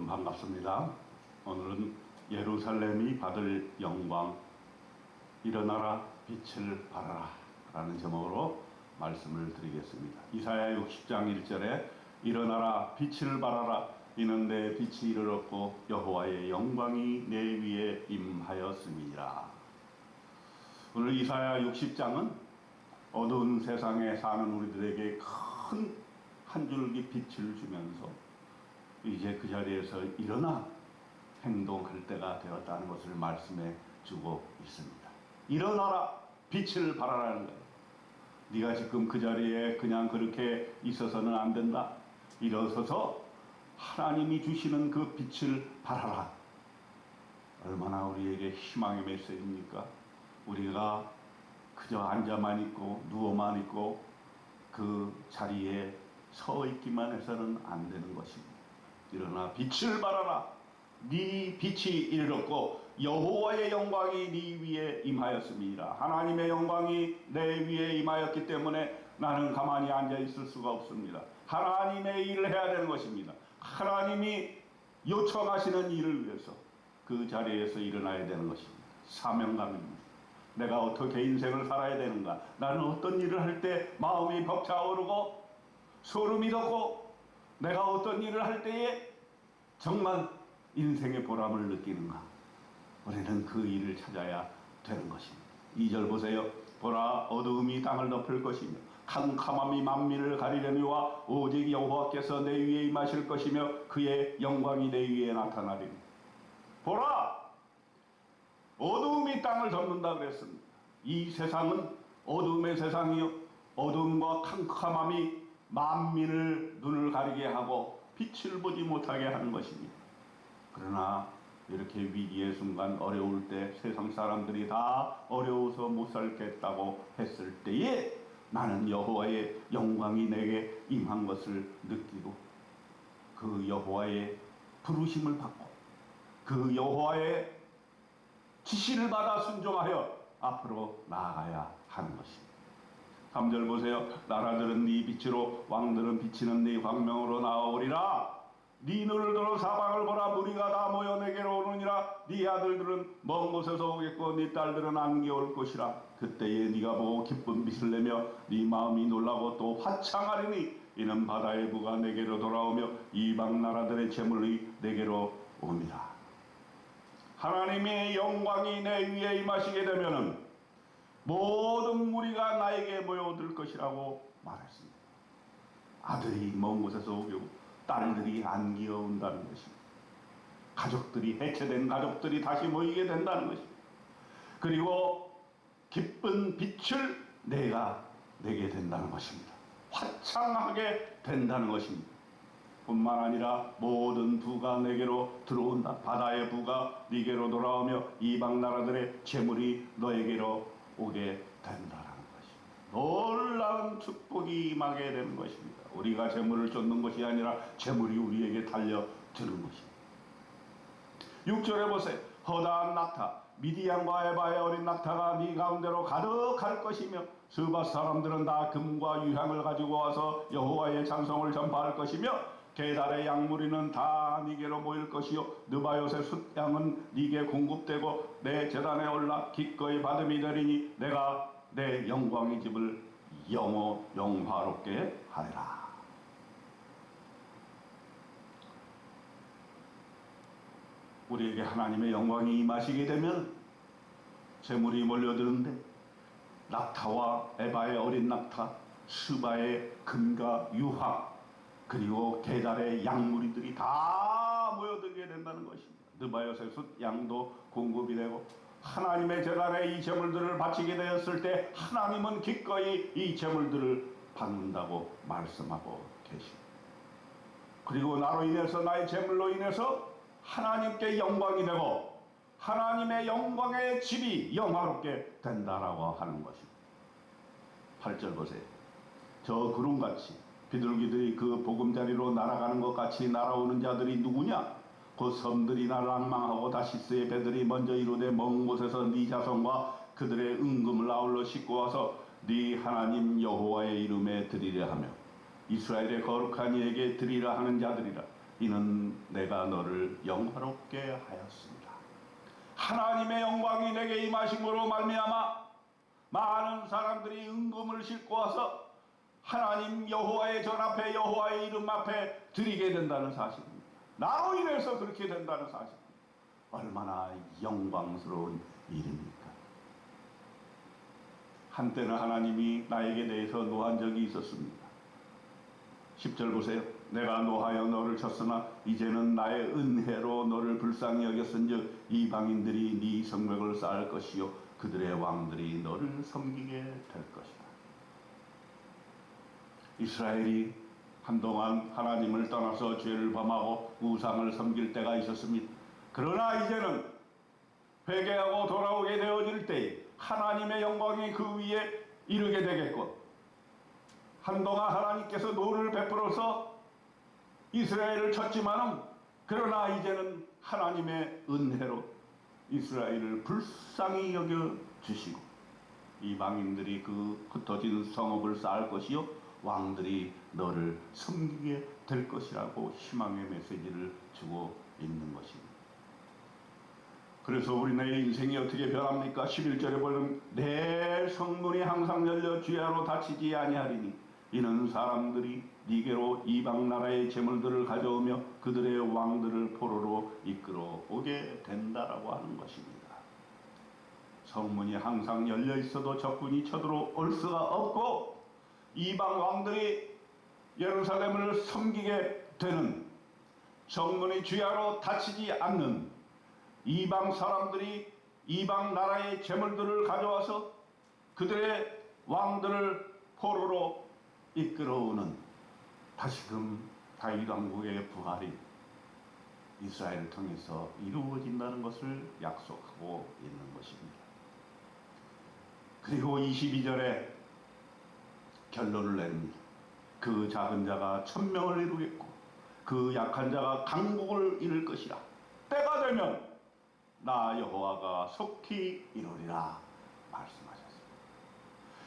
반갑습니다. 오늘은 예루살렘이 받을 영광, 일어나라 빛을 발하라 라는 제목으로 말씀을 드리겠습니다. 이사야 60장 1절에 일어나라 빛을 발하라 이는 내 빛이 이르렀고 여호와의 영광이 내 위에 임하였음이라. 오늘 이사야 60장은 어두운 세상에 사는 우리들에게 큰 한 줄기 빛을 주면서 이제 그 자리에서 일어나 행동할 때가 되었다는 것을 말씀해 주고 있습니다. 일어나라 빛을 발하라는 거예요. 네가 지금 그 자리에 그냥 그렇게 있어서는 안 된다. 일어서서 하나님이 주시는 그 빛을 발하라. 얼마나 우리에게 희망의 메시지입니까? 우리가 그저 앉아만 있고 누워만 있고 그 자리에 서 있기만 해서는 안 되는 것입니다. 일어나 빛을 발하라. 네 빛이 이르렀고 여호와의 영광이 네 위에 임하였음이라. 하나님의 영광이 내 위에 임하였기 때문에 나는 가만히 앉아 있을 수가 없습니다. 하나님의 일을 해야 되는 것입니다. 하나님이 요청하시는 일을 위해서 그 자리에서 일어나야 되는 것입니다. 사명감입니다. 내가 어떻게 인생을 살아야 되는가? 나는 어떤 일을 할 때 마음이 벅차오르고 소름이 돋고 내가 어떤 일을 할 때에 정말 인생의 보람을 느끼는가? 우리는 그 일을 찾아야 되는 것입니다. 2절 보세요. 보라 어두움이 땅을 덮을 것이며 캄캄함이 만민을 가리려니와 오직 여호와께서 내 위에 임하실 것이며 그의 영광이 내 위에 나타나리니. 보라 어두움이 땅을 덮는다 그랬습니다. 이 세상은 어두움의 세상이요 어두움과 캄캄함이 만민을 눈을 가리게 하고 빛을 보지 못하게 하는 것입니다. 그러나 이렇게 위기의 순간 어려울 때 세상 사람들이 다 어려워서 못 살겠다고 했을 때에 나는 여호와의 영광이 내게 임한 것을 느끼고 그 여호와의 부르심을 받고 그 여호와의 지시를 받아 순종하여 앞으로 나아가야 하는 것입니다. 3절 보세요. 나라들은 네 빛으로 왕들은 비치는 네 광명으로 나아오리라. 네 눈을 들어 사방을 보라. 무리가 다 모여 내게로 오느니라. 네 아들들은 먼 곳에서 오겠고 네 딸들은 안개 올 것이라. 그때에 네가 보고 기쁜 빛을 내며 네 마음이 놀라고 또 화창하리니 이는 바다의 부가 내게로 돌아오며 이방 나라들의 재물이 내게로 옵니다. 하나님의 영광이 내 위에 임하시게 되면은 모든 무리가 나에게 모여들 것이라고 말했습니다. 아들이 먼 곳에서 오고 딸들이 안기어 온다는 것입니다. 가족들이 해체된 가족들이 다시 모이게 된다는 것입니다. 그리고 기쁜 빛을 내가 내게 된다는 것입니다. 화창하게 된다는 것입니다. 뿐만 아니라 모든 부가 내게로 들어온다. 바다의 부가 네게로 돌아오며 이방 나라들의 재물이 너에게로 오게 된다는 것입니다. 놀라운 축복이 임하게 되는 것입니다. 우리가 재물을 쫓는 것이 아니라 재물이 우리에게 달려드는 것입니다. 6절에 보세요. 허다한 낙타 미디안과 에바의 어린 낙타가 네 가운데로 가득할 것이며 스바 사람들은 다 금과 유향을 가지고 와서 여호와의 찬송을 전파할 것이며 게달의 양무리는 다 네게로 모일 것이요 느바요의 숫양은 네게 공급되고 내 제단에 올라 기꺼이 받음이 되리니 내가 내 영광의 집을 영화롭게 하리라. 우리에게 하나님의 영광이 임하시게 되면 재물이 몰려드는데 낙타와 에바의 어린 낙타, 스바의 금과 유황 그리고 게달의 양무리들이 다 모여들게 된다는 것입니다. 느바요의 숫 양도 공급이 되고 하나님의 제단에 이 재물들을 바치게 되었을 때 하나님은 기꺼이 이 재물들을 받는다고 말씀하고 계십니다. 그리고 나로 인해서 나의 재물로 인해서 하나님께 영광이 되고 하나님의 영광의 집이 영화롭게 된다라고 하는 것입니다. 8절 보세요. 저 구름같이 비둘기들이 그 보금자리로 날아가는 것 같이 날아오는 자들이 누구냐? 곧 섬들이 나를 앙망하고 다시스의 배들이 먼저 이루되 먼 곳에서 네 자손과 그들의 은금을 아울러 싣고 와서 네 하나님 여호와의 이름에 드리려 하며 이스라엘의 거룩한 이에게 드리라 하는 자들이라. 이는 내가 너를 영화롭게 하였습니다. 하나님의 영광이 내게 임하심으로 말미암아 많은 사람들이 은금을 싣고 와서 하나님 여호와의 전 앞에 여호와의 이름 앞에 드리게 된다는 사실입니다. 나로 인해서 그렇게 된다는 사실입니다. 얼마나 영광스러운 일입니까? 한때는 하나님이 나에게 대해서 노한 적이 있었습니다. 10절 보세요. 내가 노하여 너를 쳤으나 이제는 나의 은혜로 너를 불쌍히 여겼은즉 이방인들이 네 성벽을 쌓을 것이요 그들의 왕들이 너를 섬기게 될 것이다. 이스라엘이 한동안 하나님을 떠나서 죄를 범하고 우상을 섬길 때가 있었습니다. 그러나 이제는 회개하고 돌아오게 되어질 때 하나님의 영광이 그 위에 이르게 되겠고, 한동안 하나님께서 노를 베풀어서 이스라엘을 쳤지만은 그러나 이제는 하나님의 은혜로 이스라엘을 불쌍히 여겨 주시고 이방인들이 그 흩어진 성읍을 쌓을 것이요 왕들이 너를 섬기게 될 것이라고 희망의 메시지를 주고 있는 것입니다. 그래서 우리네 인생이 어떻게 변합니까? 11절에 보면 내 성문이 항상 열려 주야로 닫히지 아니하리니 이는 사람들이 네게로 이방 나라의 재물들을 가져오며 그들의 왕들을 포로로 이끌어 오게 된다라고 하는 것입니다. 성문이 항상 열려 있어도 적군이 쳐들어올 수가 없고 이방 왕들이 예루살렘을 섬기게 되는, 성문이 주야로 닫히지 않는, 이방 사람들이 이방 나라의 재물들을 가져와서 그들의 왕들을 포로로 이끌어오는 다시금 다윗 왕국의 부활이 이스라엘을 통해서 이루어진다는 것을 약속하고 있는 것입니다. 그리고 22절에 결론을 냅니다. 그 작은 자가 1000명을 이루겠고 그 약한 자가 강국을 이룰 것이라. 때가 되면 나 여호와가 속히 이루리라 말씀하셨습니다.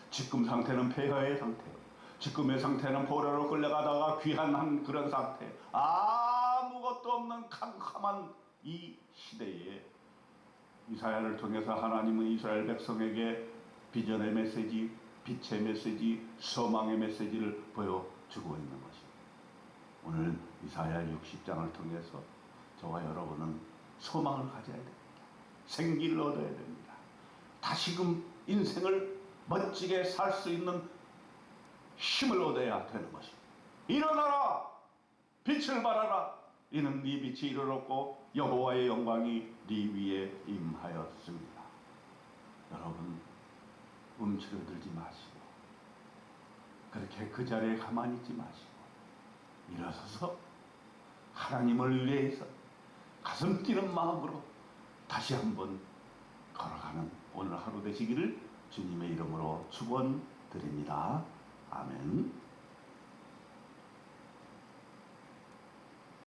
지금 상태는 폐허의 상태예요. 지금의 상태는 포로로 끌려가다가 귀환한 그런 상태, 아무것도 없는 캄캄한 이 시대에 이사야를 통해서 하나님은 이스라엘 백성에게 비전의 메시지, 빛의 메시지, 소망의 메시지를 보여주고 있는 것입니다. 오늘 이사야 60장을 통해서 저와 여러분은 소망을 가져야 됩니다. 생기를 얻어야 됩니다. 다시금 인생을 멋지게 살 수 있는 힘을 얻어야 되는 것입니다. 일어나라, 빛을 발하라. 이는 네 빛이 이르렀고 여호와의 영광이 네 위에 임하였습니다. 여러분, 움츠러들지 마시고 그렇게 그 자리에 가만히 있지 마시고 일어서서 하나님을 위해서 가슴 뛰는 마음으로 다시 한번 걸어가는 오늘 하루 되시기를 주님의 이름으로 축원드립니다. 아멘.